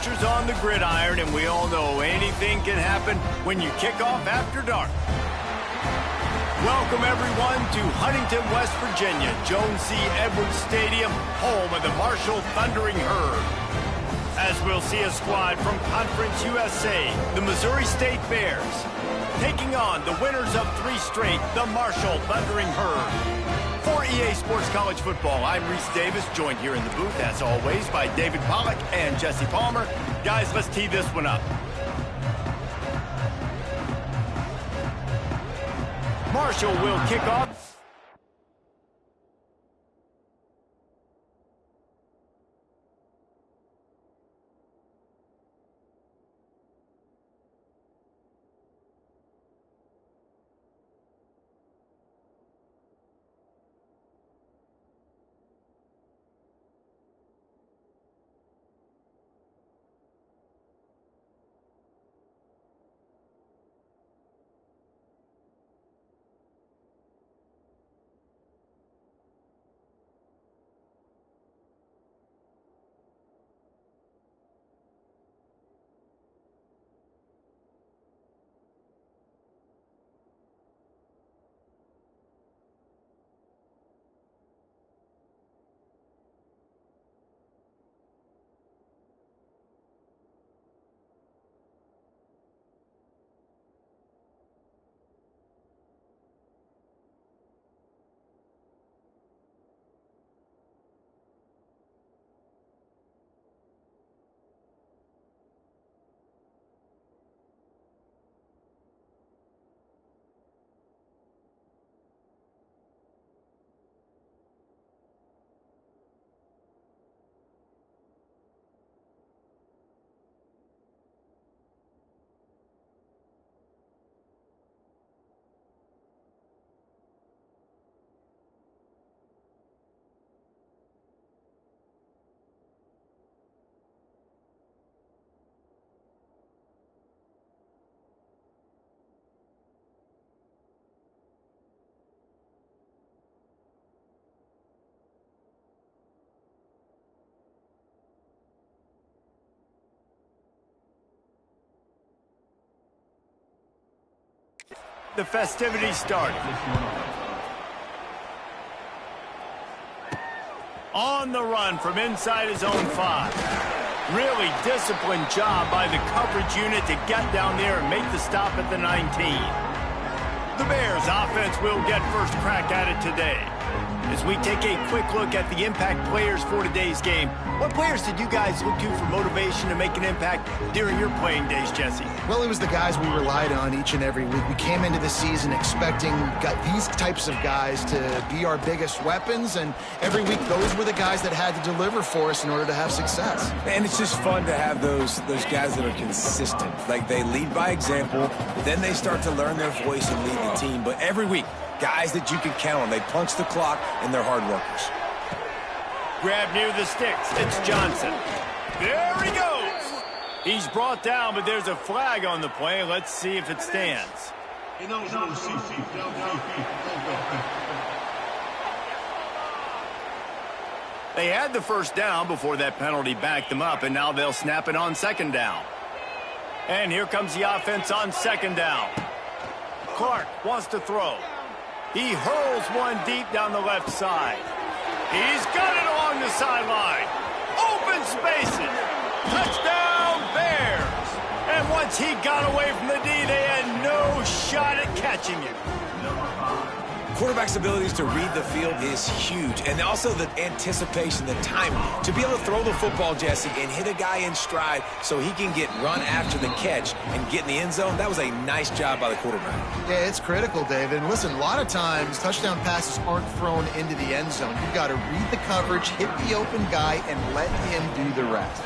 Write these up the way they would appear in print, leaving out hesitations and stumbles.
temperatures on the gridiron, and we all know anything can happen when you kick off after dark. Welcome, everyone, to Huntington, West Virginia, Jones C. Edwards Stadium, home of the Marshall Thundering Herd. As we'll see a squad from Conference USA, the Missouri State Bears, taking on the winners of 3 straight, the Marshall Thundering Herd. For EA Sports College Football, I'm Reese Davis, joined here in the booth, as always, by David Pollack and Jesse Palmer. Guys, let's tee this one up. Marshall will kick off. The festivities start. On the run from inside his own 5. Really disciplined job by the coverage unit to get down there and make the stop at the 19. The Bears offense will get first crack at it today. As we take a quick look at the impact players for today's game, what players did you guys look to for motivation to make an impact during your playing days, Jesse? Well, it was the guys we relied on each and every week. We came into the season expecting these types of guys to be our biggest weapons, and every week those were the guys that had to deliver for us in order to have success. And it's just fun to have those guys that are consistent. Like, they lead by example, then they start to learn their voice and lead the team. But every week, guys that you can count on. They punch the clock, and they're hard workers. Grab near the sticks. It's Johnson. There he goes. He's brought down, but there's a flag on the play. Let's see if it stands. They had the first down before that penalty backed them up, and now they'll snap it on second down. And here comes the offense on second down. Clark wants to throw. He hurls one deep down the left side. He's got it along the sideline. Open spaces. Touchdown, Bears. And once he got away from the D, they had no shot at catching him. Quarterback's abilities to read the field is huge, and also the anticipation, the timing. To be able to throw the football, Jesse, and hit a guy in stride so he can get run after the catch and get in the end zone, that was a nice job by the quarterback. Yeah, it's critical, David. And listen, a lot of times touchdown passes aren't thrown into the end zone. You've got to read the coverage, hit the open guy, and let him do the rest.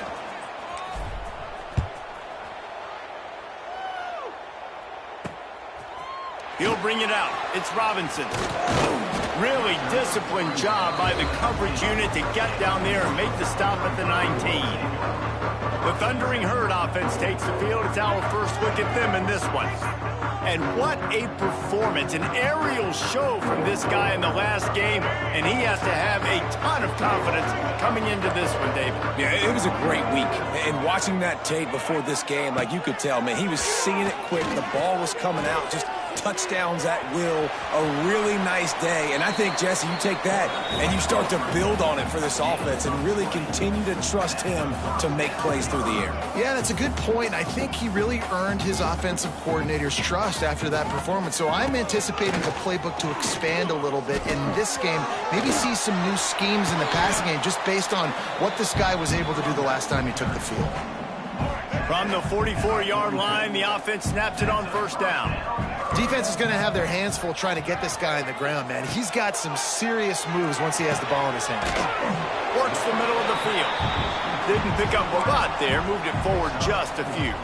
He'll bring it out. It's Robinson. Really disciplined job by the coverage unit to get down there and make the stop at the 19. The Thundering Herd offense takes the field. It's our first look at them in this one. And what a performance, an aerial show from this guy in the last game, and he has to have a ton of confidence coming into this one, David. Yeah, it was a great week. And watching that tape before this game, like you could tell, man, he was seeing it quick. The ball was coming out, just touchdowns at will. A really nice day. And I think, Jesse, you take that and you start to build on it for this offense and really continue to trust him to make plays through the air. Yeah, that's a good point. I think he really earned his offensive coordinator's trust after that performance. So I'm anticipating the playbook to expand a little bit in this game. Maybe see some new schemes in the passing game just based on what this guy was able to do the last time he took the field. From the 44-yard line, the offense snaps it on first down. Defense is going to have their hands full trying to get this guy on the ground, man. He's got some serious moves once he has the ball in his hand. Works the middle of the field. Didn't pick up a lot there, moved it forward just a few.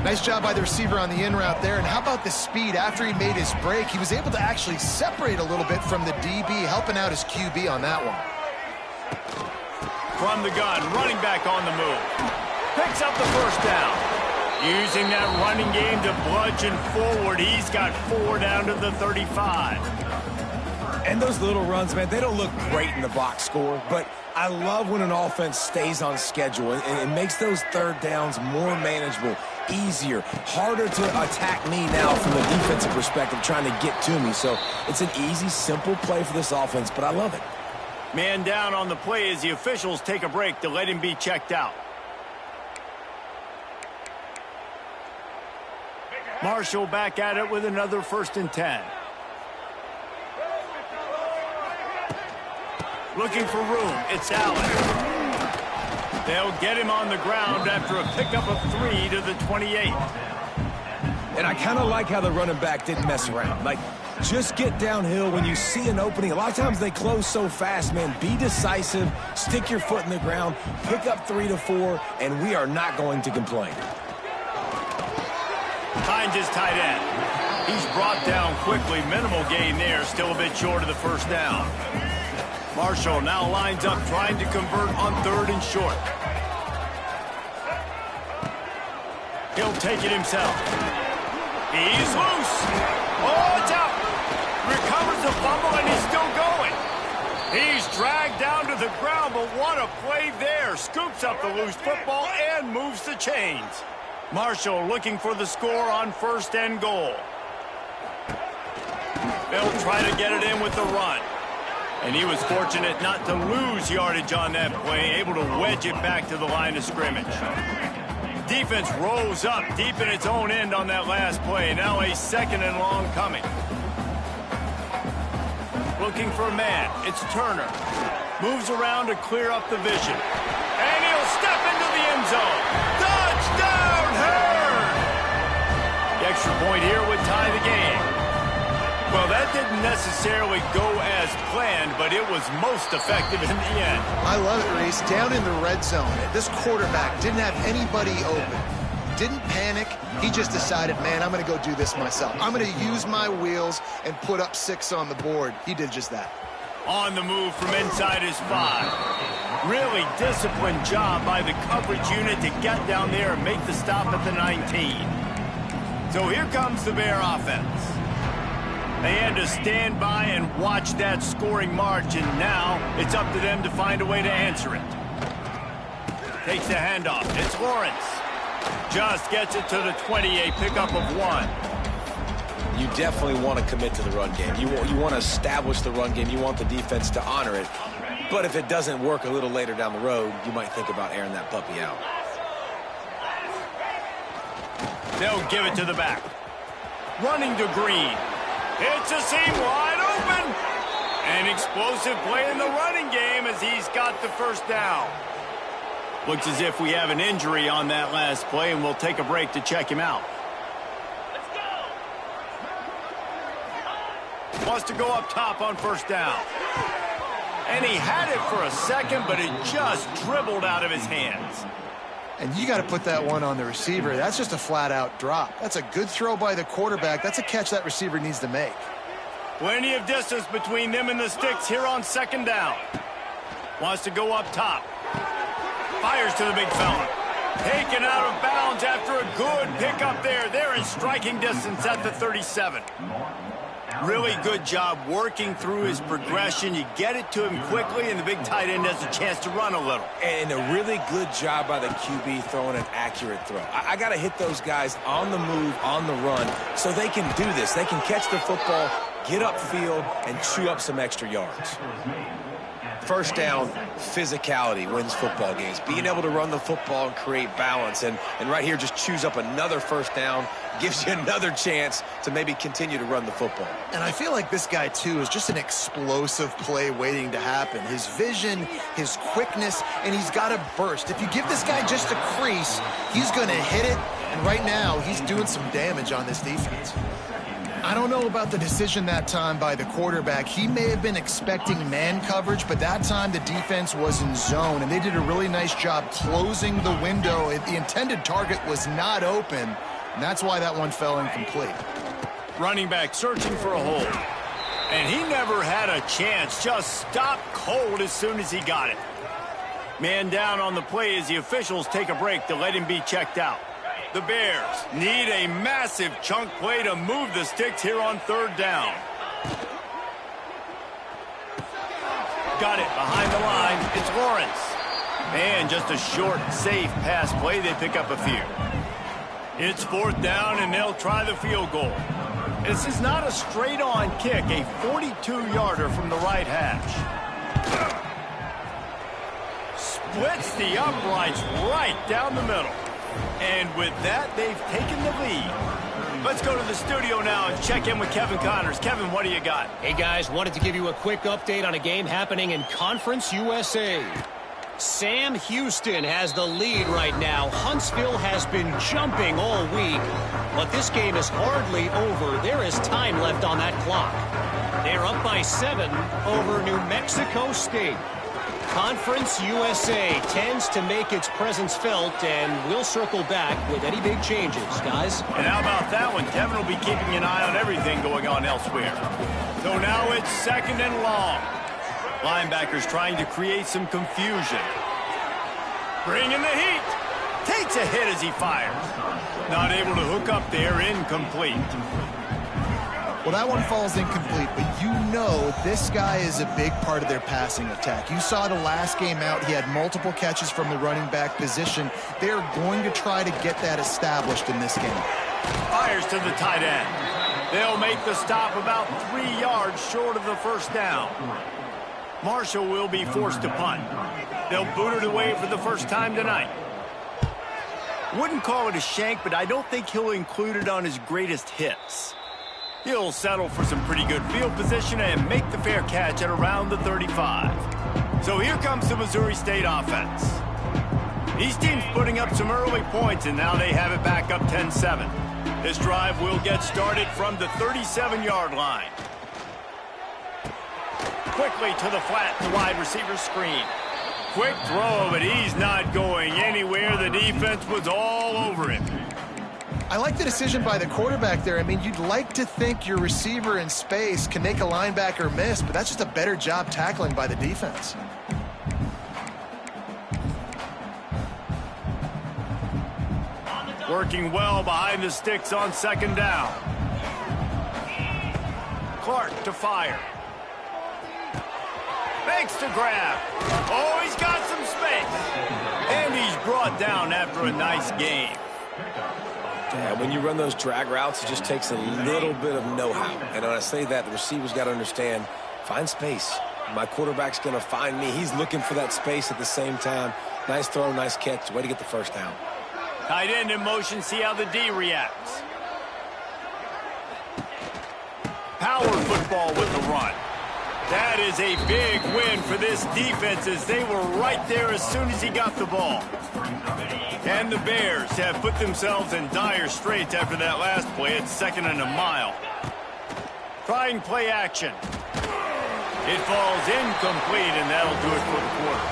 Nice job by the receiver on the in route there. And how about the speed? After he made his break, he was able to actually separate a little bit from the DB, helping out his QB on that one. From the gun, running back on the move. Picks up the first down. Using that running game to bludgeon forward. He's got 4 down to the 35. And those little runs, man, they don't look great in the box score, but I love when an offense stays on schedule and it makes those third downs more manageable, easier, harder to attack me now from the defensive perspective trying to get to me. So it's an easy, simple play for this offense, but I love it. Man down on the play as the officials take a break to let him be checked out. Marshall back at it with another 1st and 10. Looking for room. It's Allen. They'll get him on the ground after a pickup of 3 to the 28. And I kind of like how the running back didn't mess around. Like, just get downhill when you see an opening. A lot of times they close so fast, man. Be decisive, stick your foot in the ground, pick up 3 to 4, and we are not going to complain. Finds his tight end. He's brought down quickly. Minimal gain there. Still a bit short of the first down. Marshall now lines up trying to convert on 3rd and short. He'll take it himself. He's loose. Oh, it's out. Recovers the fumble, and he's still going. He's dragged down to the ground, but what a play there. Scoops up the loose football and moves the chains. Marshall looking for the score on 1st and goal. They'll try to get it in with the run. And he was fortunate not to lose yardage on that play, able to wedge it back to the line of scrimmage. Defense rose up deep in its own end on that last play. Now a 2nd and long coming. Looking for a man. It's Turner. Moves around to clear up the vision. And he'll step into the end zone. Touchdown, Herd! The extra point here would tie the game. Well, that didn't necessarily go as planned, but it was most effective in the end. I love it, Reese. Down in the red zone, this quarterback didn't have anybody open. Didn't panic. He just decided, man, I'm going to go do this myself. I'm going to use my wheels and put up 6 on the board. He did just that. On the move from inside his 5. Really disciplined job by the coverage unit to get down there and make the stop at the 19. So here comes the Bear offense. They had to stand by and watch that scoring march, and now it's up to them to find a way to answer it. Takes the handoff. It's Lawrence. Just gets it to the 20, a pickup of 1. You definitely want to commit to the run game. You want to establish the run game. You want the defense to honor it. But if it doesn't work a little later down the road, you might think about airing that puppy out. They'll give it to the back. Running to Green. It's a seam wide open. An explosive play in the running game as he's got the first down. Looks as if we have an injury on that last play, and we'll take a break to check him out. Wants to go up top on first down. And he had it for a second, but it just dribbled out of his hands. And you got to put that one on the receiver. That's just a flat-out drop. That's a good throw by the quarterback. That's a catch that receiver needs to make. Plenty of distance between them and the sticks here on 2nd down. Wants to go up top. Fires to the big fella. Taken out of bounds after a good pickup there. They're in striking distance at the 37. Really good job working through his progression. You get it to him quickly, and the big tight end has a chance to run a little. And a really good job by the QB throwing an accurate throw. I got to hit those guys on the move, on the run, so they can do this. They can catch the football, get upfield, and chew up some extra yards. First down, physicality wins football games. Being able to run the football and create balance. And right here, just choose up another first down, gives you another chance to maybe continue to run the football. And I feel like this guy, too, is just an explosive play waiting to happen. His vision, his quickness, and he's got a burst. If you give this guy just a crease, he's going to hit it. And right now, he's doing some damage on this defense. I don't know about the decision that time by the quarterback. He may have been expecting man coverage, but that time the defense was in zone, and they did a really nice job closing the window. The intended target was not open, and that's why that one fell incomplete. Running back searching for a hole. And he never had a chance. Just stopped cold as soon as he got it. Man down on the play as the officials take a break to let him be checked out. The Bears need a massive chunk play to move the sticks here on third down. Got it behind the line. It's Lawrence. And just a short, safe pass play. They pick up a few. It's fourth down, and they'll try the field goal. This is not a straight-on kick, a 42-yarder from the right hash. Splits the uprights right down the middle. And with that, they've taken the lead. Let's go to the studio now and check in with Kevin Connors. Kevin, what do you got? Hey, guys, wanted to give you a quick update on a game happening in Conference USA. Sam Houston has the lead right now. Huntsville has been jumping all week, but this game is hardly over. There is time left on that clock. They're up by 7 over New Mexico State. Conference USA tends to make its presence felt, and we'll circle back with any big changes, guys. And how about that one? Kevin will be keeping an eye on everything going on elsewhere. So now it's second and long. Linebackers trying to create some confusion. Bringing the heat. Takes a hit as he fires. Not able to hook up there, incomplete. Well, that one falls incomplete, but you know this guy is a big part of their passing attack. You saw the last game out, he had multiple catches from the running back position. They're going to try to get that established in this game. Fires to the tight end. They'll make the stop about 3 yards short of the first down. Marshall will be forced to punt. They'll boot it away for the first time tonight. Wouldn't call it a shank, but I don't think he'll include it on his greatest hits. He'll settle for some pretty good field position and make the fair catch at around the 35. So here comes the Missouri State offense. These teams putting up some early points, and now they have it back up 10-7. This drive will get started from the 37-yard line. Quickly to the flat, the wide receiver screen. Quick throw, but he's not going anywhere. The defense was all over him. I like the decision by the quarterback there. I mean, you'd like to think your receiver in space can make a linebacker miss, but that's just a better job tackling by the defense. Working well behind the sticks on second down. Clark to fire. Makes the grab. Oh, he's got some space. And he's brought down after a nice game. Yeah, when you run those drag routes, it just takes a little bit of know-how. And when I say that, the receiver's got to understand, find space. My quarterback's going to find me. He's looking for that space at the same time. Nice throw, nice catch. Way to get the first down. Tight end in motion, see how the D reacts. Power football with the run. That is a big win for this defense as they were right there as soon as he got the ball. And the Bears have put themselves in dire straits after that last play at 2nd and a mile. Trying play action. It falls incomplete, and that'll do it for the quarter.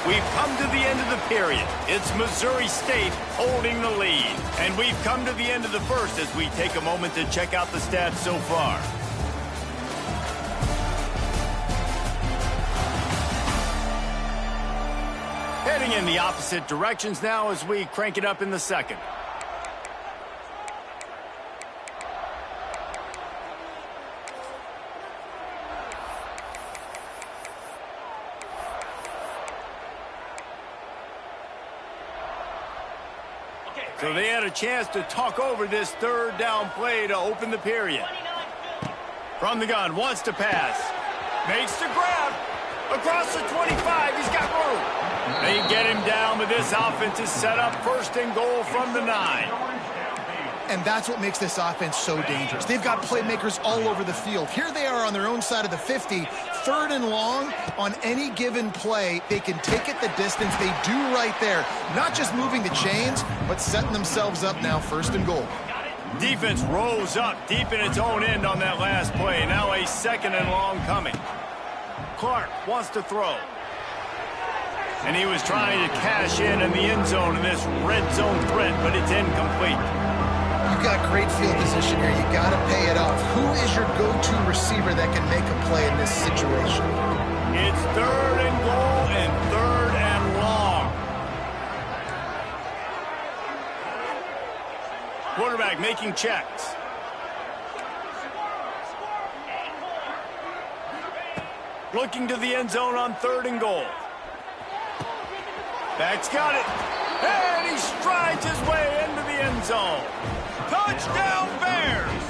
We've come to the end of the period. It's Missouri State holding the lead. And we've come to the end of the first as we take a moment to check out the stats so far. Heading in the opposite directions now as we crank it up in the second. So they had a chance to talk over this third down play to open the period. From the gun, wants to pass. Makes the grab. Across the 25, he's got room. They get him down, but this offense is set up first and goal from the 9. And that's what makes this offense so dangerous. They've got playmakers all over the field. Here they are on their own side of the 50, third and long. On any given play, they can take it the distance. They do right there. Not just moving the chains, but setting themselves up now first and goal. Defense rose up deep in its own end on that last play. Now a second and long coming. Clark wants to throw. And he was trying to cash in the end zone in this red zone threat, but it's incomplete. You've got great field position here. You got to pay it off. Who is your go-to receiver that can make a play in this situation? It's third and goal and third and long. Quarterback making checks. Looking to the end zone on third and goal. Back's got it. And he strides his way into the end zone. Touchdown, Bears!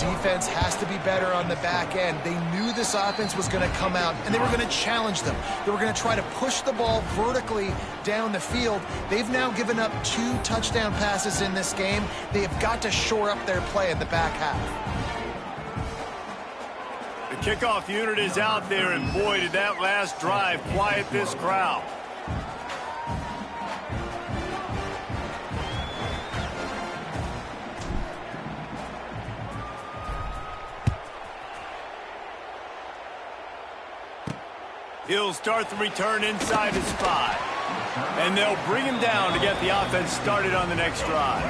Defense has to be better on the back end. They knew this offense was going to come out, and they were going to challenge them. They were going to try to push the ball vertically down the field. They've now given up 2 touchdown passes in this game. They have got to shore up their play in the back half. The kickoff unit is out there, and boy, did that last drive quiet this crowd. He'll start the return inside his 5. And they'll bring him down to get the offense started on the next drive.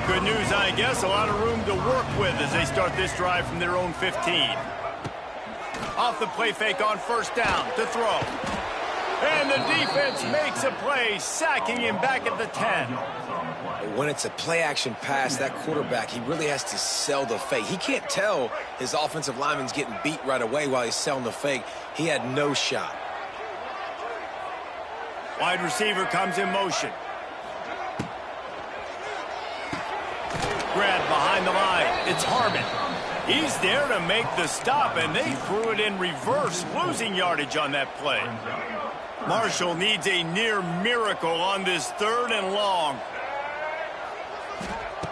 Good news, I guess, a lot of room to work with as they start this drive from their own 15. Off the play fake on first down to throw. And the defense makes a play, sacking him back at the 10. When it's a play-action pass, that quarterback, he really has to sell the fake. He can't tell his offensive lineman's getting beat right away while he's selling the fake. He had no shot. Wide receiver comes in motion. Grab behind the line. It's Harmon. He's there to make the stop, and they threw it in reverse, losing yardage on that play. Marshall needs a near miracle on this third and long.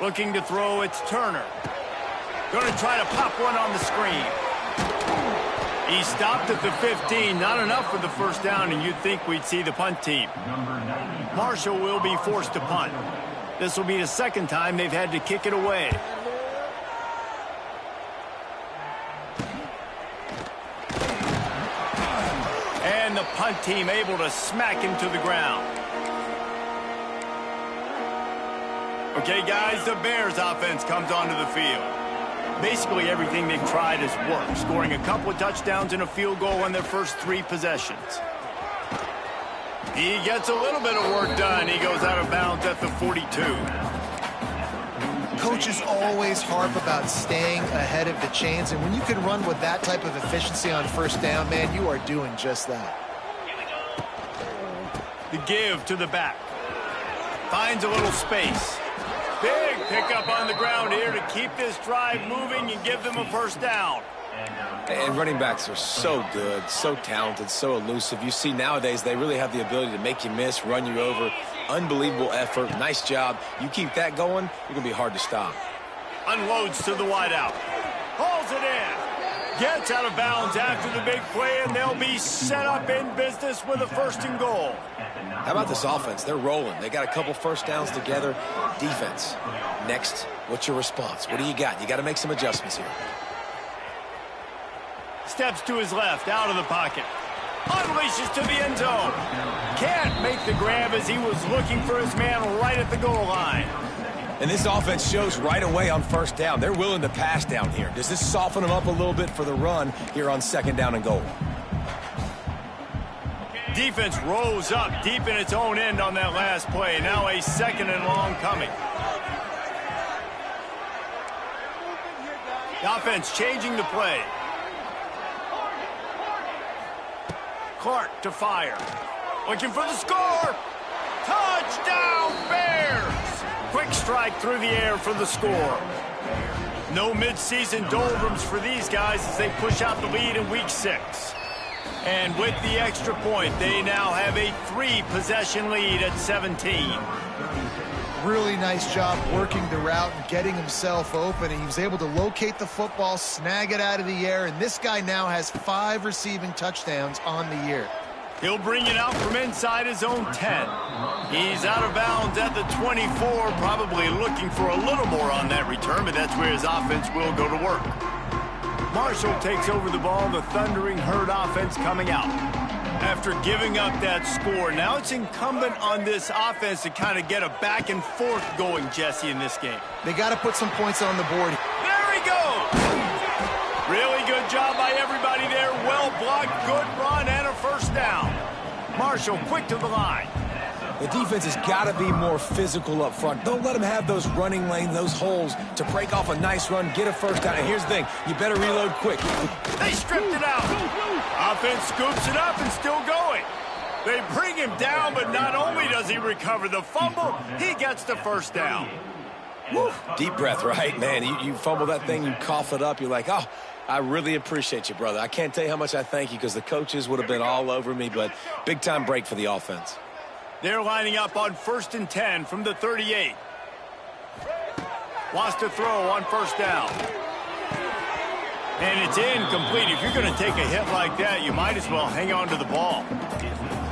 Looking to throw, it's Turner. Going to try to pop one on the screen. He stopped at the 15, not enough for the first down, and you'd think we'd see the punt team. Marshall will be forced to punt. This will be the second time they've had to kick it away. And the punt team able to smack him to the ground. Okay, guys, the Bears offense comes onto the field. Basically everything they've tried has worked, scoring a couple of touchdowns and a field goal on their first 3 possessions. He gets a little bit of work done. He goes out of bounds at the 42. Coaches always harp about staying ahead of the chains, and when you can run with that type of efficiency on first down, man, you are doing just that. The give to the back. Finds a little space. Big pickup on the ground here to keep this drive moving and give them a first down. And running backs are so good, so talented, so elusive. You see nowadays they really have the ability to make you miss, run you over. Unbelievable effort. Nice job. You keep that going, you're going to be hard to stop. Unloads to the wideout. Hauls it in. Gets out of bounds after the big play, and they'll be set up in business with a first and goal. How about this offense? They're rolling. They got a couple first downs together. Defense. Next, what's your response? What do you got? You got to make some adjustments here. Steps to his left, out of the pocket. Unleashes to the end zone. Can't make the grab as he was looking for his man right at the goal line. And this offense shows right away on first down. They're willing to pass down here. Does this soften them up a little bit for the run here on second down and goal? Defense rose up deep in its own end on that last play. Now a 2nd and long coming. The offense changing the play. Clark to fire. Looking for the score. Touchdown, Bears! Quick strike through the air for the score. No midseason doldrums for these guys as they push out the lead in Week 6. And with the extra point, they now have a 3-possession lead at 17. Really nice job working the route and getting himself open. And he was able to locate the football, snag it out of the air, and this guy now has 5 receiving touchdowns on the year. He'll bring it out from inside his own 10. He's out of bounds at the 24, probably looking for a little more on that return, but that's where his offense will go to work. Marshall takes over the ball, the Thundering Herd offense coming out. After giving up that score, now it's incumbent on this offense to kind of get a back and forth going, Jesse, in this game. They got to put some points on the board. There he goes! Really good job by everybody there. Well blocked, good run, and a 1st down. Marshall quick to the line. The defense has got to be more physical up front. Don't let them have those running lanes, those holes to break off a nice run, get a 1st down. And here's the thing, you better reload quick. They stripped it out. Offense scoops it up and still going. They bring him down, but not only does he recover the fumble, he gets the 1st down. Woo. Deep breath, right, man? You fumble that thing, you cough it up, you're like, oh, I really appreciate you, brother. I can't tell you how much I thank you because the coaches would have been all over me, but big-time break for the offense. They're lining up on 1st and 10 from the 38. Wants to throw on 1st down. And it's incomplete. If you're going to take a hit like that, you might as well hang on to the ball.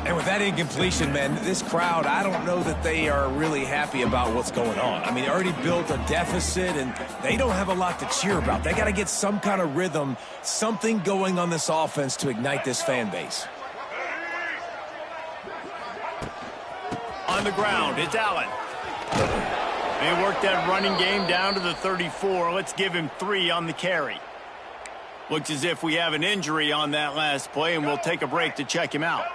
And with that incompletion, man, this crowd, I don't know that they are really happy about what's going on. I mean, they already built a deficit, and they don't have a lot to cheer about. They got to get some kind of rhythm, something going on this offense to ignite this fan base. On the ground, it's Allen. They work that running game down to the 34. Let's give him 3 on the carry. Looks as if we have an injury on that last play, and we'll take a break to check him out.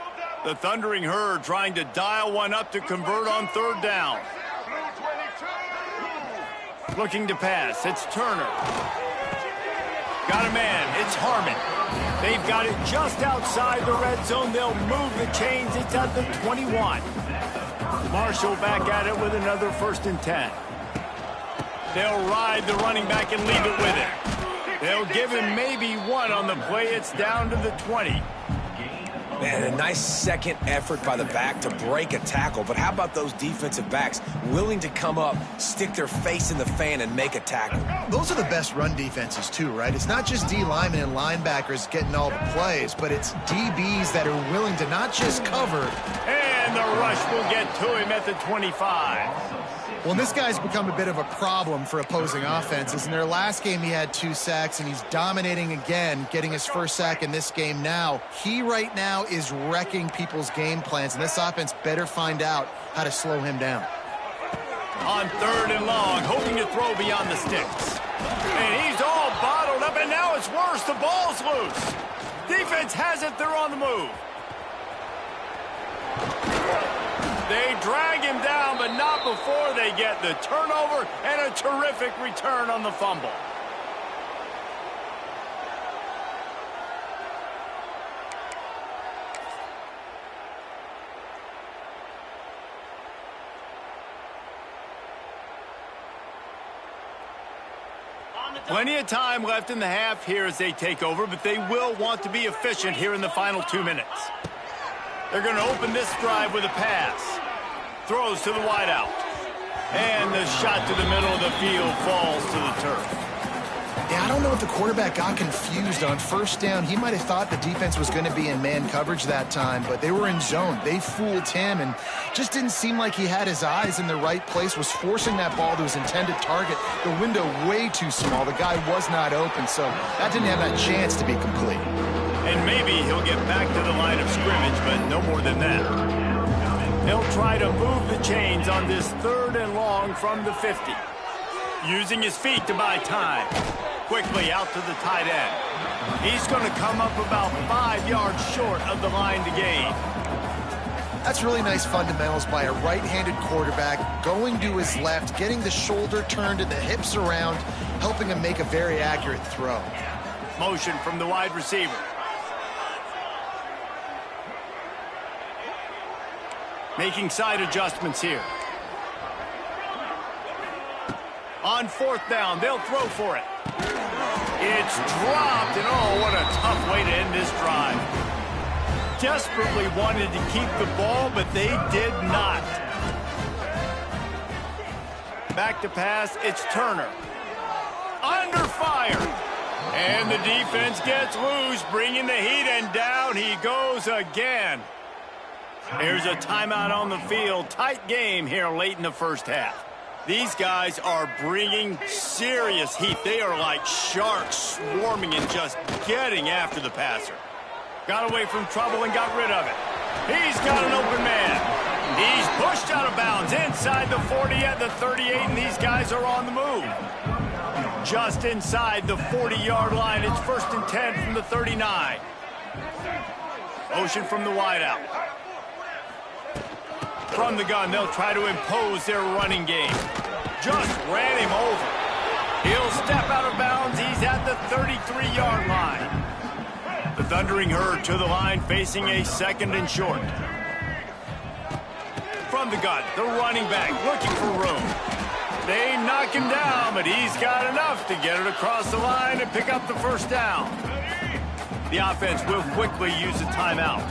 The Thundering Herd trying to dial one up to convert on 3rd down. Looking to pass, it's Turner. Got a man, it's Harmon. They've got it just outside the red zone. They'll move the chains. It's at the 21. Marshall back at it with another 1st and 10. They'll ride the running back and leave it with him. They'll give him maybe 1 on the play. It's down to the 20. Man, a nice second effort by the back to break a tackle. But how about those defensive backs willing to come up, stick their face in the fan, and make a tackle? Those are the best run defenses, too, right? It's not just D linemen and linebackers getting all the plays, but it's DBs that are willing to not just cover. And the rush will get to him at the 25. Well, this guy's become a bit of a problem for opposing offenses. In their last game, he had 2 sacks, and he's dominating again, getting his 1st sack in this game now. He right now is wrecking people's game plans, and this offense better find out how to slow him down. On 3rd and long, hoping to throw beyond the sticks. And he's all bottled up, and now it's worse. The ball's loose. Defense has it. They're on the move. They drag him down, but not before they get the turnover and a terrific return on the fumble. Plenty of time left in the half here as they take over, but they will want to be efficient here in the final 2 minutes. They're going to open this drive with a pass. Throws to the wideout. And the shot to the middle of the field falls to the turf. Yeah, I don't know if the quarterback got confused on 1st down. He might have thought the defense was going to be in man coverage that time, but they were in zone. They fooled him and just didn't seem like he had his eyes in the right place, was forcing that ball to his intended target. The window way too small. The guy was not open, so that didn't have that chance to be complete. And maybe he'll get back to the line of scrimmage, but no more than that. He'll try to move the chains on this 3rd and long from the 50. Using his feet to buy time. Quickly out to the tight end. He's going to come up about 5 yards short of the line to gain. That's really nice fundamentals by a right-handed quarterback, going to his left, getting the shoulder turned and the hips around, helping him make a very accurate throw. Motion from the wide receiver. Making side adjustments here. On 4th down, they'll throw for it. It's dropped, and oh, what a tough way to end this drive. Desperately wanted to keep the ball, but they did not. Back to pass, it's Turner. Under fire. And the defense gets loose, bringing the heat, and down he goes again. There's a timeout on the field. Tight game here late in the first half. These guys are bringing serious heat. They are like sharks swarming and just getting after the passer. Got away from trouble and got rid of it. He's got an open man. He's pushed out of bounds inside the 40 at the 38, and these guys are on the move. Just inside the 40-yard line. It's 1st and 10 from the 39. Motion from the wideout. From the gun, they'll try to impose their running game. Just ran him over. He'll step out of bounds. He's at the 33-yard line. The Thundering Herd to the line, facing a 2nd and short. From the gun, the running back looking for room. They knock him down, but he's got enough to get it across the line and pick up the 1st down. The offense will quickly use a timeout.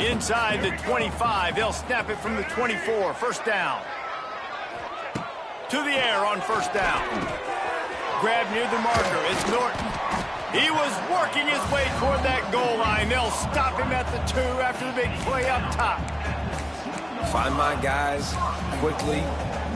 Inside the 25, they'll snap it from the 24, 1st down. To the air on 1st down. Grab near the marker, it's Norton. He was working his way toward that goal line. They'll stop him at the 2 after the big play up top. Find my guys quickly,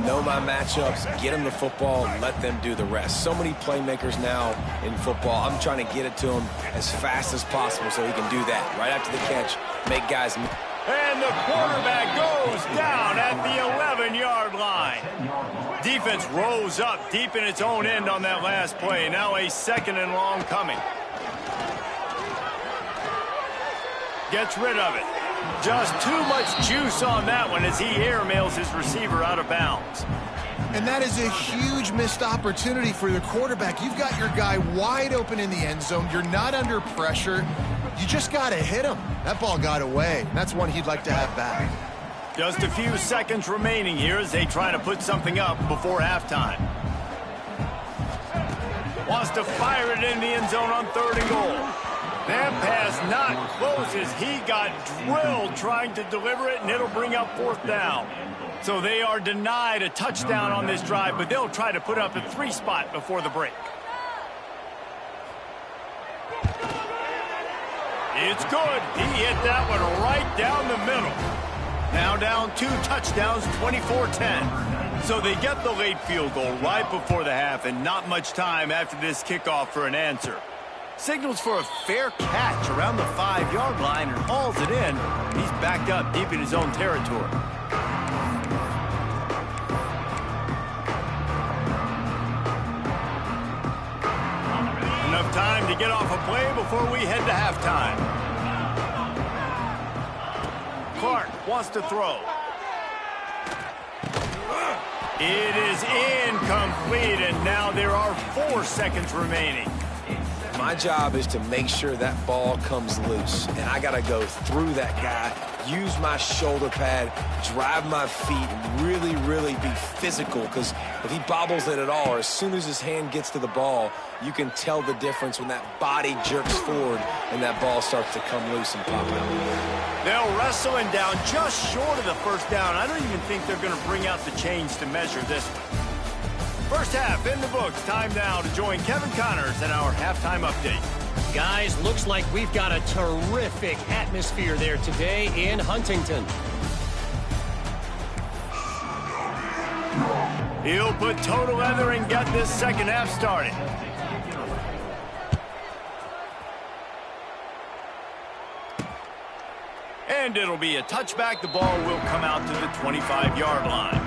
know my matchups, get them the football, let them do the rest. So many playmakers now in football. I'm trying to get it to him as fast as possible so he can do that right after the catch. Make guys. And the quarterback goes down at the 11-yard line. Defense rose up deep in its own end on that last play. Now a 2nd and long coming. Gets rid of it. Just too much juice on that one as he airmails his receiver out of bounds. And that is a huge missed opportunity for the quarterback. You've got your guy wide open in the end zone. You're not under pressure. You just got to hit him. That ball got away. That's one he'd like to have back. Just a few seconds remaining here as they try to put something up before halftime. Wants to fire it in the end zone on 3rd and goal. That pass not close as he got drilled trying to deliver it, and it'll bring up 4th down. So they are denied a touchdown on this drive, but they'll try to put up a 3 spot before the break. It's good. He hit that one right down the middle. Now down 2 touchdowns, 24-10. So they get the late field goal right before the half, and not much time after this kickoff for an answer. Signals for a fair catch around the 5-yard line and hauls it in. He's backed up deep in his own territory. Enough time to get off a play before we head to halftime. Clark wants to throw. It is incomplete, and now there are 4 seconds remaining. My job is to make sure that ball comes loose, and I got to go through that guy, use my shoulder pad, drive my feet, and really, really be physical, because if he bobbles it at all, or as soon as his hand gets to the ball, you can tell the difference when that body jerks forward and that ball starts to come loose and pop out. They'll wrestle him down just short of the 1st down. I don't even think they're going to bring out the chains to measure this one. First half in the books. Time now to join Kevin Connors in our halftime update. Guys, looks like we've got a terrific atmosphere there today in Huntington. He'll put total leather and get this 2nd half started. And it'll be a touchback. The ball will come out to the 25-yard line.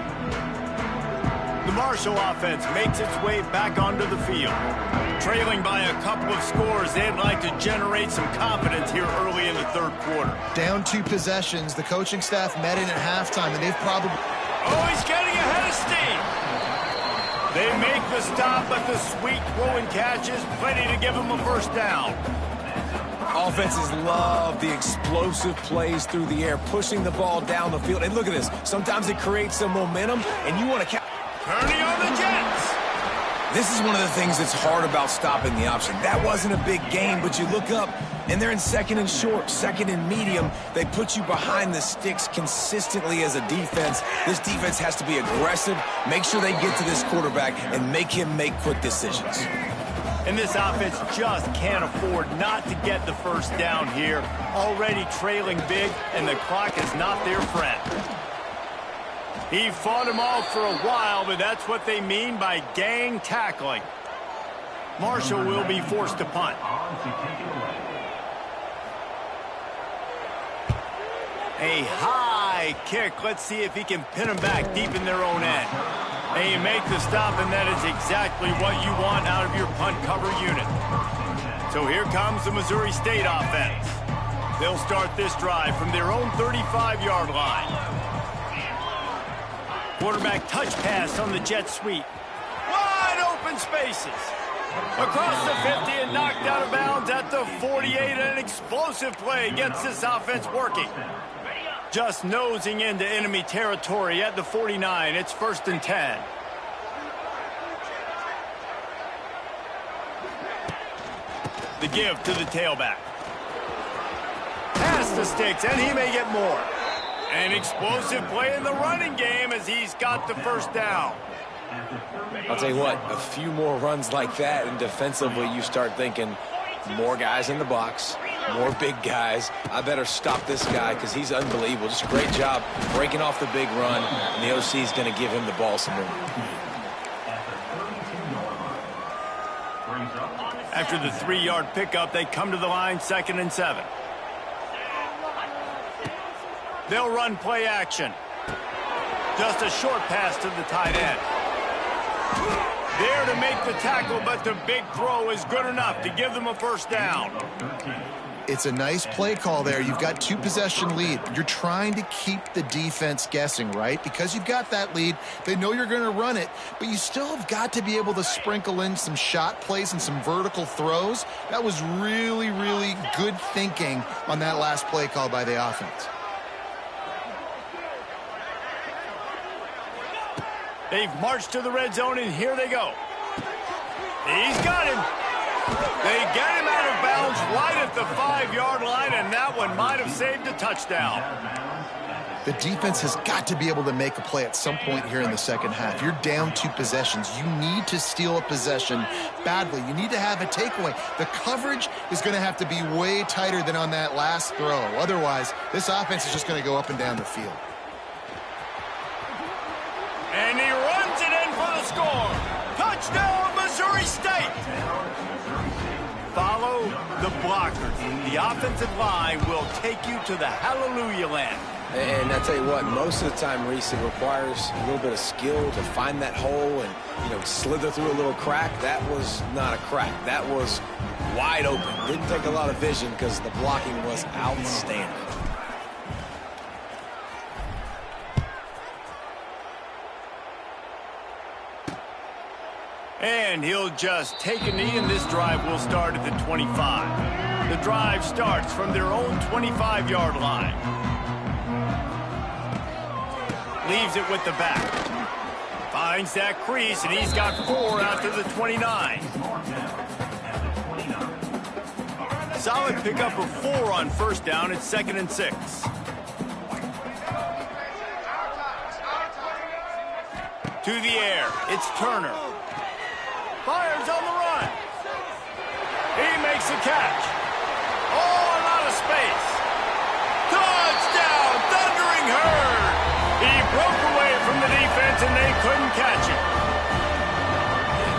The Marshall offense makes its way back onto the field. Trailing by a couple of scores, they'd like to generate some confidence here early in the third quarter. Down 2 possessions. The coaching staff met in at halftime, and they've probably... Oh, he's getting ahead of steam. They make the stop, but the sweet throw and catch is plenty to give them a first down. Offenses love the explosive plays through the air, pushing the ball down the field. And look at this. Sometimes it creates some momentum, and you want to... Turning on the Jets. This is one of the things that's hard about stopping the option. That wasn't a big gain, but you look up, and they're in second and short, second and medium. They put you behind the sticks consistently as a defense. This defense has to be aggressive, make sure they get to this quarterback, and make him make quick decisions. And this offense just can't afford not to get the first down here. Already trailing big, and the clock is not their friend. He fought him off for a while, but that's what they mean by gang tackling. Marshall will be forced to punt. A high kick. Let's see if he can pin them back deep in their own end. And you make the stop, and that is exactly what you want out of your punt cover unit. So here comes the Missouri State offense. They'll start this drive from their own 35-yard line. Quarterback touch pass on the jet sweep. Wide open spaces. Across the 50 and knocked out of bounds at the 48. And an explosive play gets this offense working. Just nosing into enemy territory at the 49. It's 1st and 10. The give to the tailback. Pass the sticks, and he may get more. An explosive play in the running game as he's got the first down. I'll tell you what, a few more runs like that, and defensively you start thinking more guys in the box, more big guys. I better stop this guy because he's unbelievable. Just a great job breaking off the big run, and the OC is going to give him the ball some more. After the 3-yard pickup, they come to the line 2nd and 7. They'll run play action. Just a short pass to the tight end. There to make the tackle, but the big throw is good enough to give them a first down. It's a nice play call there. You've got 2-possession lead. You're trying to keep the defense guessing, right? Because you've got that lead, they know you're going to run it, but you still have got to be able to sprinkle in some shot plays and some vertical throws. That was really, really good thinking on that last play call by the offense. They've marched to the red zone, and here they go. He's got him. They get him out of bounds right at the 5-yard line, and that one might have saved a touchdown. The defense has got to be able to make a play at some point here in the second half. You're down 2 possessions. You need to steal a possession badly. You need to have a takeaway. The coverage is going to have to be way tighter than on that last throw. Otherwise, this offense is just going to go up and down the field. And he runs it in for the score. Touchdown, Missouri State. Follow the blockers. The offensive line will take you to the hallelujah land. And I tell you what, most of the time, Reese, it requires a little bit of skill to find that hole and, slither through a little crack. That was not a crack. That was wide open. Didn't take a lot of vision because the blocking was outstanding. And he'll just take a knee, and this drive will start at the 25. The drive starts from their own 25-yard line. Leaves it with the back. Finds that crease, and he's got 4 out to the 29. Solid pickup of 4 on first down. It's 2nd and 6. To the air. It's Turner. Fires on the run. He makes a catch. Oh, a lot of space. Touchdown, Thundering Herd. He broke away from the defense, and they couldn't catch it.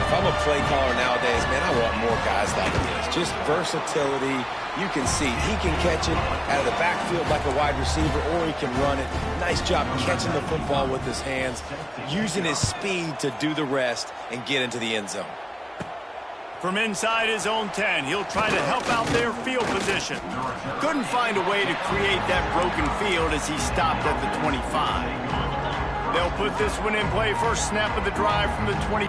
If I'm a play caller nowadays, man, I want more guys like this. Just versatility. You can see he can catch it out of the backfield like a wide receiver, or he can run it. Nice job catching the football with his hands, using his speed to do the rest and get into the end zone. From inside his own 10, he'll try to help out their field position. Couldn't find a way to create that broken field as he stopped at the 25. They'll put this one in play first snap of the drive from the 20.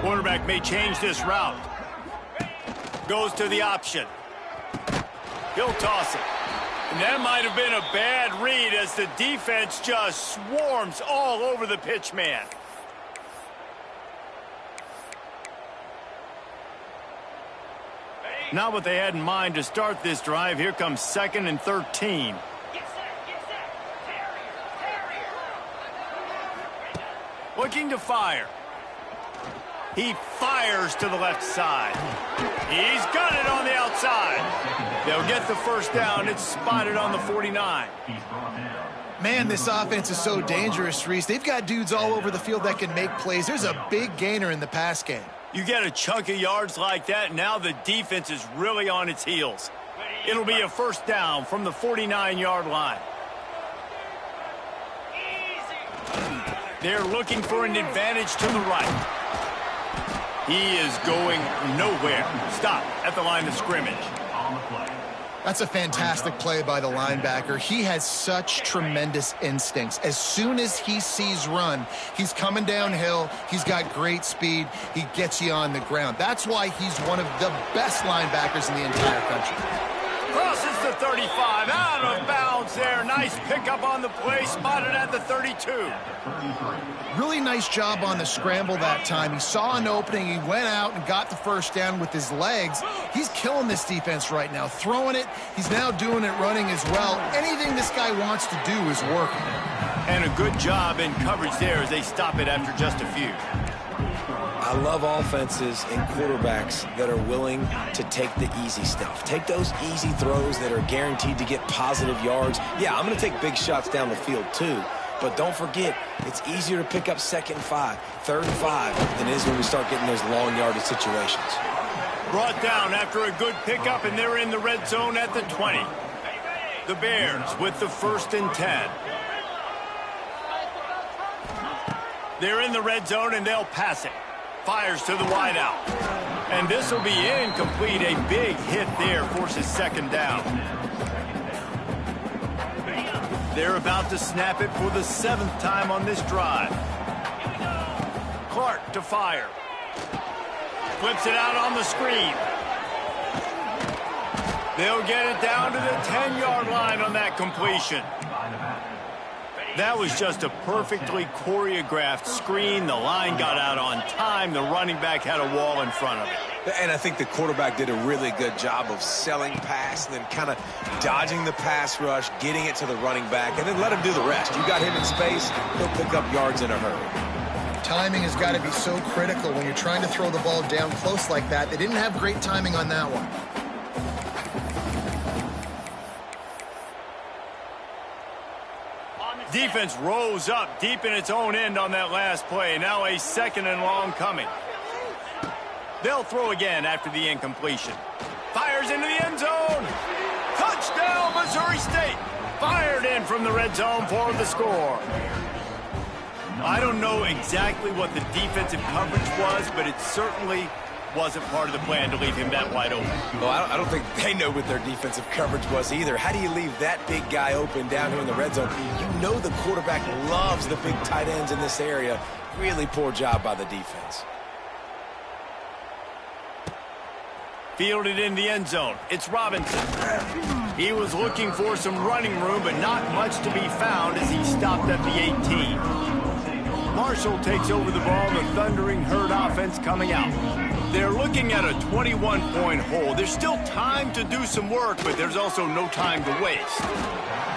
Quarterback may change this route. Goes to the option. He'll toss it. And that might have been a bad read as the defense just swarms all over the pitch man. Not what they had in mind to start this drive. Here comes 2nd and 13. Looking to fire. He fires to the left side. He's got it on the outside. They'll get the first down. It's spotted on the 49. Man, this offense is so dangerous, Reese. They've got dudes all over the field that can make plays. There's a big gainer in the pass game. You get a chunk of yards like that, now the defense is really on its heels. It'll be a first down from the 49-yard line. They're looking for an advantage to the right. He is going nowhere. Stop at the line of scrimmage. That's a fantastic play by the linebacker. He has such tremendous instincts. As soon as he sees run, he's coming downhill. He's got great speed. He gets you on the ground. That's why he's one of the best linebackers in the entire country. Crosses the 35, out of bounds there. Nice pickup on the play, spotted at the 32. Really nice job on the scramble that time. He saw an opening, he went out and got the first down with his legs. He's killing this defense right now, throwing it. He's now doing it running as well. Anything this guy wants to do is working. And a good job in coverage there as they stop it after just a few. I love offenses and quarterbacks that are willing to take the easy stuff. Take those easy throws that are guaranteed to get positive yards. Yeah, I'm going to take big shots down the field too. But don't forget, it's easier to pick up 2nd and 5, 3rd and 5 than it is when we start getting those long yardage situations. Brought down after a good pickup, and they're in the red zone at the 20. The Bears with the 1st and 10. They're in the red zone, and they'll pass it. Fires to the wideout. And this will be incomplete. A big hit there forces 2nd down. They're about to snap it for the 7th time on this drive. Clark to fire. Flips it out on the screen. They'll get it down to the 10-yard line on that completion. That was just a perfectly choreographed screen. The line got out on time. The running back had a wall in front of it. And I think the quarterback did a really good job of selling pass and then kind of dodging the pass rush, getting it to the running back, and then let him do the rest. You got him in space, he'll pick up yards in a hurry. Timing has got to be so critical when you're trying to throw the ball down close like that. They didn't have great timing on that one. Defense rose up deep in its own end on that last play. Now a 2nd and long coming. They'll throw again after the incompletion. Fires into the end zone. Touchdown, Missouri State. Fired in from the red zone for the score. I don't know exactly what the defensive coverage was, but it certainly wasn't part of the plan to leave him that wide open. Well, I don't think they know what their defensive coverage was either. How do you leave that big guy open down here in the red zone? You know the quarterback loves the big tight ends in this area. Really poor job by the defense. Fielded in the end zone. It's Robinson. He was looking for some running room, but not much to be found as he stopped at the 18. Marshall takes over the ball. The Thundering Herd offense coming out. They're looking at a 21-point hole. There's still time to do some work, but there's also no time to waste.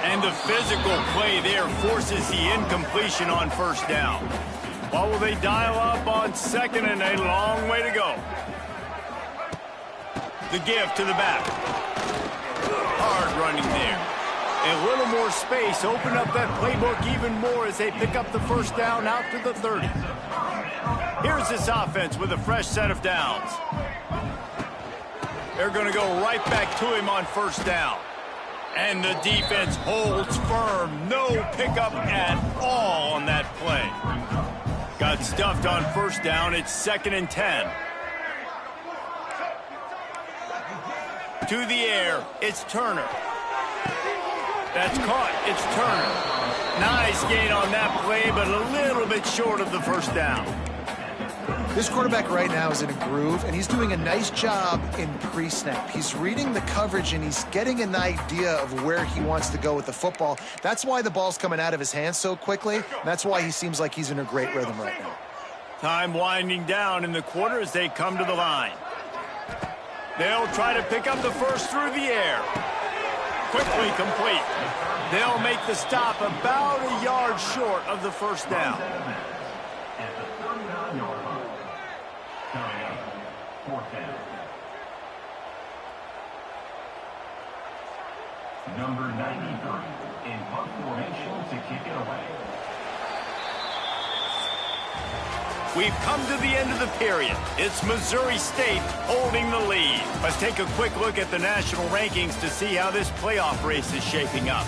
And the physical play there forces the incompletion on 1st down. What will they dial up on 2nd and a long way to go? The give to the back. Hard running there. A little more space. Open up that playbook even more as they pick up the 1st down out to the 30. Here's this offense with a fresh set of downs. They're going to go right back to him on 1st down. And the defense holds firm. No pickup at all on that play. Got stuffed on 1st down. It's 2nd and 10. To the air. It's Turner. That's caught. It's Turner. Nice gain on that play, but a little bit short of the 1st down. This quarterback right now is in a groove, and he's doing a nice job in pre-snap. He's reading the coverage, and he's getting an idea of where he wants to go with the football. That's why the ball's coming out of his hands so quickly, and that's why he seems like he's in a great rhythm right now. Time winding down in the quarter as they come to the line. They'll try to pick up the first through the air. Quickly complete. They'll make the stop about a yard short of the first down. Number 93 in punt formation to kick it away. We've come to the end of the period. It's Missouri State holding the lead. Let's take a quick look at the national rankings to see how this playoff race is shaping up.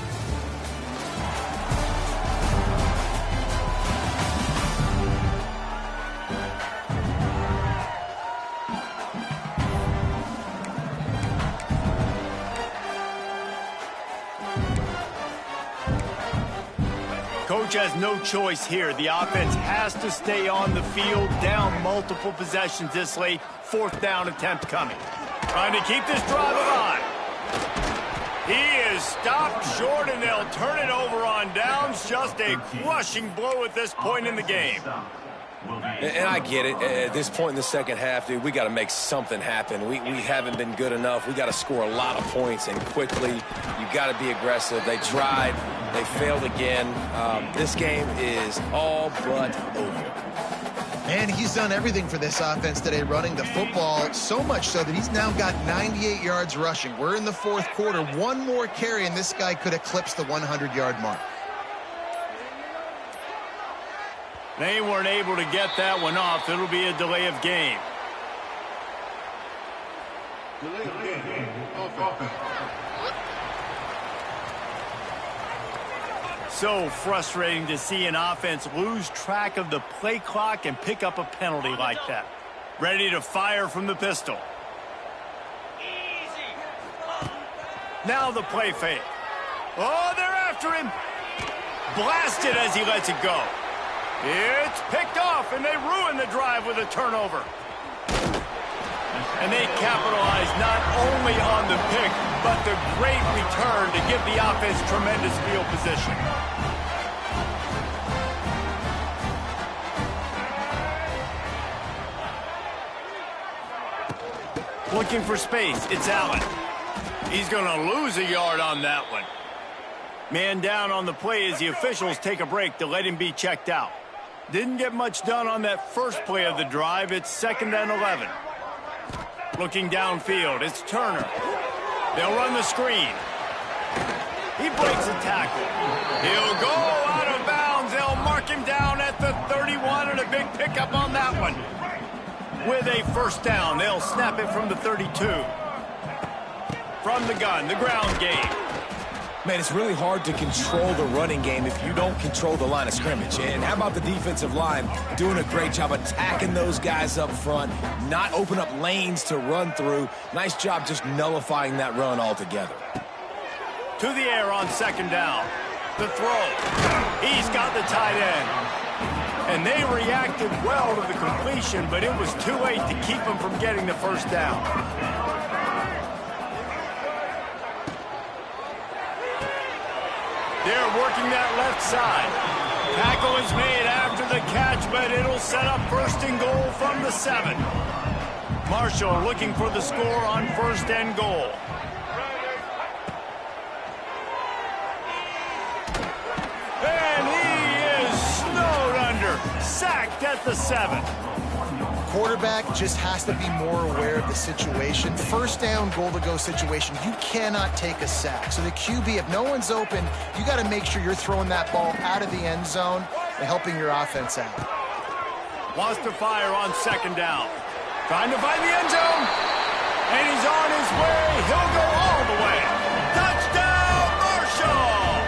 Coach has no choice here. The offense has to stay on the field, down multiple possessions this late. Fourth down attempt coming. Trying to keep this drive alive. He is stopped short, and they'll turn it over on downs. Just a crushing blow at this point in the game. And I get it. At this point in the second half, dude, we got to make something happen. We haven't been good enough. We got to score a lot of points, and quickly. You got to be aggressive. They tried. They failed again. This game is all but over. Man, he's done everything for this offense today, running the football, so much so that he's now got 98 yards rushing. We're in the fourth quarter. One more carry, and this guy could eclipse the 100-yard mark. They weren't able to get that one off. It'll be a delay of game. So frustrating to see an offense lose track of the play clock and pick up a penalty like that. Ready to fire from the pistol. Now the play fake. Oh, they're after him. Blasted as he lets it go. It's picked off, and they ruin the drive with a turnover. And they capitalize not only on the pick, but the great return to give the offense tremendous field position. Looking for space, it's Allen. He's going to lose a yard on that one. Man down on the play as the officials take a break to let him be checked out. Didn't get much done on that first play of the drive. It's 2nd and 11. Looking downfield, it's Turner. They'll run the screen. He breaks a tackle. He'll go out of bounds. They'll mark him down at the 31, and a big pickup on that one. With a first down, they'll snap it from the 32. From the gun, the ground game. Man, it's really hard to control the running game if you don't control the line of scrimmage. And how about the defensive line doing a great job attacking those guys up front, not open up lanes to run through. Nice job just nullifying that run altogether. To the air on 2nd down. The throw. He's got the tight end. And they reacted well to the completion, but it was too late to keep them from getting the first down. They're working that left side. Tackle is made after the catch, but it'll set up 1st and goal from the 7. Marshall looking for the score on 1st and goal. And he is snowed under. Sacked at the 7. Quarterback just has to be more aware of the situation. 1st down, goal-to-go situation. You cannot take a sack. So the QB, if no one's open, you got to make sure you're throwing that ball out of the end zone and helping your offense out. Wants to fire on 2nd down. Trying to find the end zone. And he's on his way. He'll go all the way. Touchdown, Marshall!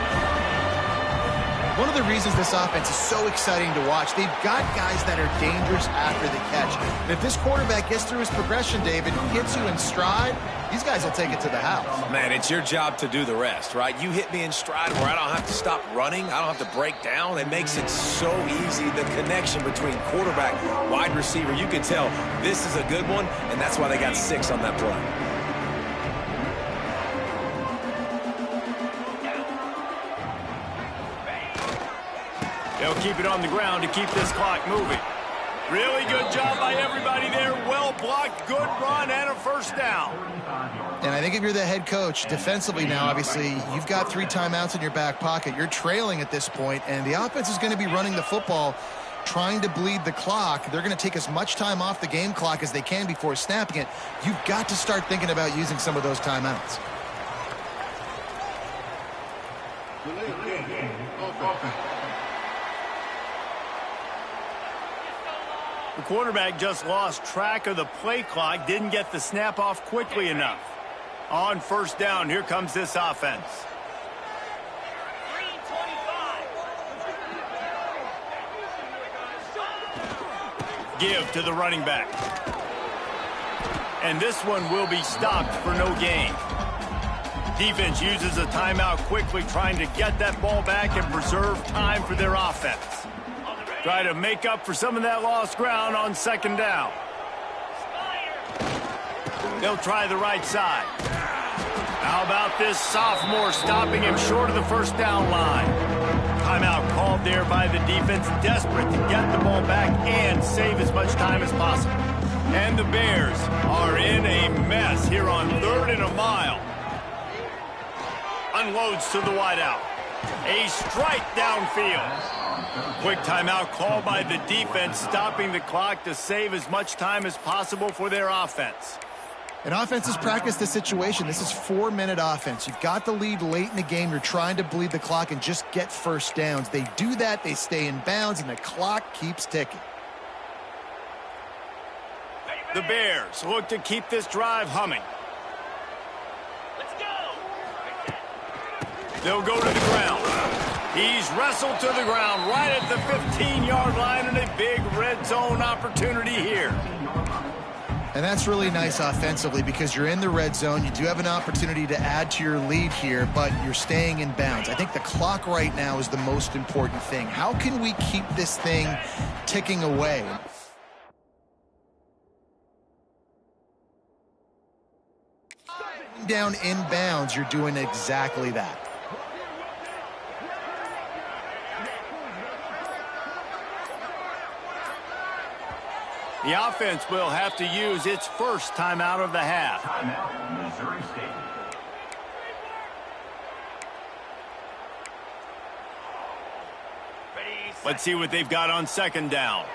One of the reasons this offense is so exciting to watch. They've got guys that are dangerous after the catch. And if this quarterback gets through his progression, David, hits you in stride, these guys will take it to the house. Man, it's your job to do the rest, right? You hit me in stride where I don't have to stop running. I don't have to break down. It makes it so easy. The connection between quarterback, wide receiver, you can tell this is a good one, and that's why they got 6 on that play. They'll keep it on the ground to keep this clock moving. Really good job by everybody there. Well blocked, good run, and a first down. And I think if you're the head coach, defensively now, obviously, you've got 3 timeouts in your back pocket. You're trailing at this point, and the offense is going to be running the football, trying to bleed the clock. They're going to take as much time off the game clock as they can before snapping it. You've got to start thinking about using some of those timeouts. The quarterback just lost track of the play clock, didn't get the snap off quickly enough. On first down, here comes this offense. Give to the running back. And this one will be stopped for no gain. Defense uses a timeout quickly, trying to get that ball back and preserve time for their offense. Try to make up for some of that lost ground on second down. They'll try the right side. How about this sophomore stopping him short of the first down line? Timeout called there by the defense, desperate to get the ball back and save as much time as possible. And the Bears are in a mess here on 3rd and a mile. Unloads to the wideout. A strike downfield. Quick timeout called by the defense, stopping the clock to save as much time as possible for their offense. And offenses practice the situation. This is 4-minute offense. You've got the lead late in the game. You're trying to bleed the clock and just get first downs. They do that, they stay in bounds, and the clock keeps ticking. The Bears look to keep this drive humming. They'll go to the ground. He's wrestled to the ground right at the 15-yard line, and a big red zone opportunity here. And that's really nice offensively because you're in the red zone. You do have an opportunity to add to your lead here, but you're staying in bounds. I think the clock right now is the most important thing. How can we keep this thing ticking away? Down in bounds, you're doing exactly that. The offense will have to use its first timeout of the half. Timeout, Missouri State. Let's see what they've got on second down.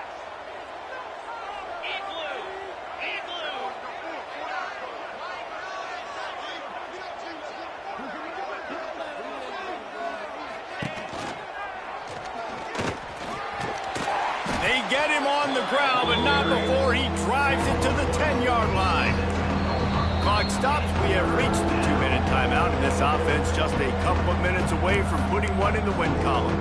They get him on the ground, but not before he drives it to the 10-yard line. Clock stops. We have reached the 2-minute timeout, and this offense just a couple of minutes away from putting one in the win column.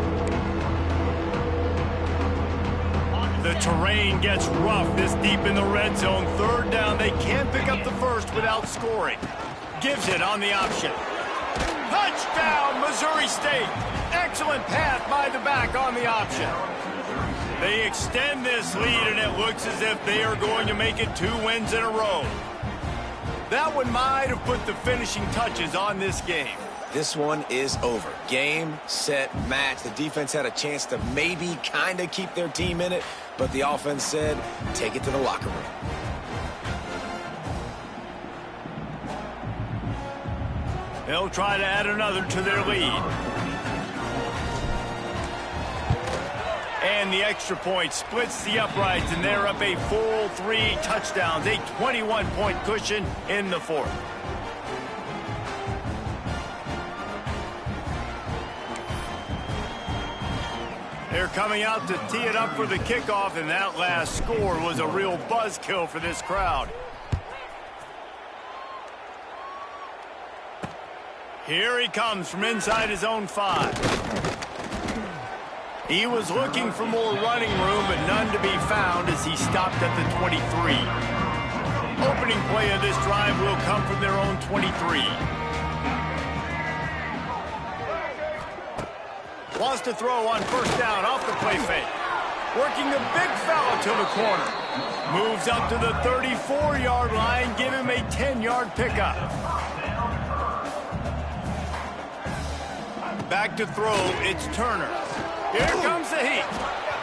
The terrain gets rough this deep in the red zone. 3rd down. They can't pick up the first without scoring. Gives it on the option. Touchdown, Missouri State. Excellent pass by the back on the option. They extend this lead, and it looks as if they are going to make it 2 wins in a row. That one might have put the finishing touches on this game. This one is over. Game, set, match. The defense had a chance to maybe kind of keep their team in it, but the offense said, take it to the locker room. They'll try to add another to their lead. And the extra point splits the uprights, and they're up a full 3 touchdowns, a 21-point cushion in the 4th. They're coming out to tee it up for the kickoff, and that last score was a real buzzkill for this crowd. Here he comes from inside his own 5. He was looking for more running room, but none to be found as he stopped at the 23. Opening play of this drive will come from their own 23. Wants to throw on first down off the play fake. Working the big fella to the corner. Moves up to the 34-yard line. Give him a 10-yard pickup. Back to throw, it's Turner. Here comes the heat.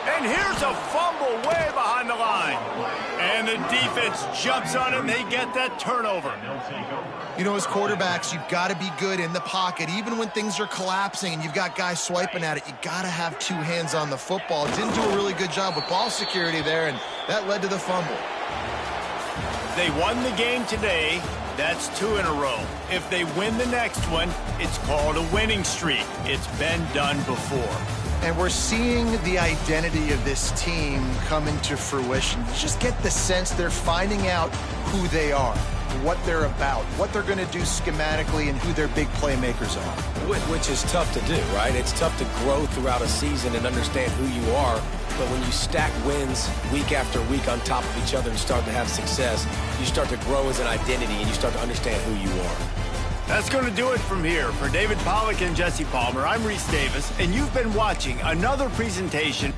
And here's a fumble way behind the line. And the defense jumps on him. They get that turnover. You know, as quarterbacks, you've got to be good in the pocket. Even when things are collapsing and you've got guys swiping at it, you got to have two hands on the football. Didn't do a really good job with ball security there, and that led to the fumble. They won the game today. That's 2 in a row. If they win the next one, it's called a winning streak. It's been done before. And we're seeing the identity of this team come into fruition. You just get the sense they're finding out who they are, what they're about, what they're going to do schematically, and who their big playmakers are. Which is tough to do, right? It's tough to grow throughout a season and understand who you are. But when you stack wins week after week on top of each other and start to have success, you start to grow as an identity and you start to understand who you are. That's going to do it from here. For David Pollack and Jesse Palmer, I'm Reese Davis, and you've been watching another presentation